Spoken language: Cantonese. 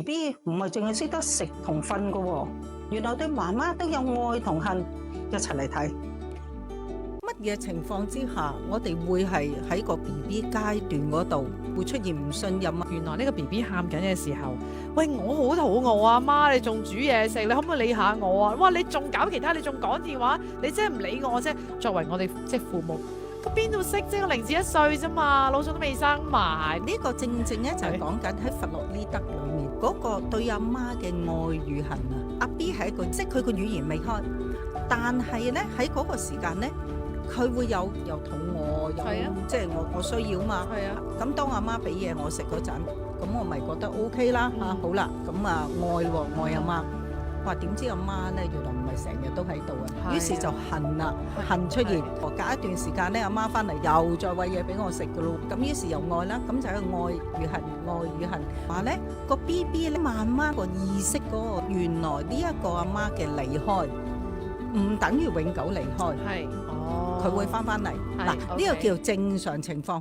BB 唔係淨係識得食同瞓㗎喎，原來對媽媽都有愛同恨，一齊嚟睇。乜嘢情況之下，我哋會係喺個 BB 階段嗰度會出現唔信任啊？原來呢個 BB 喊緊嘅時候，喂，我好肚餓啊，媽，你仲煮嘢食，你可唔可以理下我啊？哇，你仲搞其他，你仲講電話，你真係唔理我啫。作為我哋即係父母，咁邊度識啫？個零至1歲啫嘛，腦囟都未生埋。呢個正正咧就係講緊喺弗洛伊德裏面嗰個對阿媽嘅愛與恨啊。阿 B 係一個，即係佢個語言未開，但係咧喺嗰個時間咧，佢會又肚餓，又即係我需要嘛。係啊。咁當阿媽俾嘢我食嗰陣，咁我咪覺得 OK 啦嚇，好啦，咁啊愛喎，愛阿媽。哇！點知阿媽咧原來唔係成日都喺度啊，於是就恨啦，恨出現。隔一段時間咧，阿媽翻嚟又再餵嘢俾我食噶咯，咁於是又愛啦，咁就係愛與恨，愛與恨。話咧個 BB 咧慢慢個意識嗰個原來呢一個阿媽嘅離開，唔等於永久離開。係，哦，佢會翻嚟。嗱，呢個叫正常情況。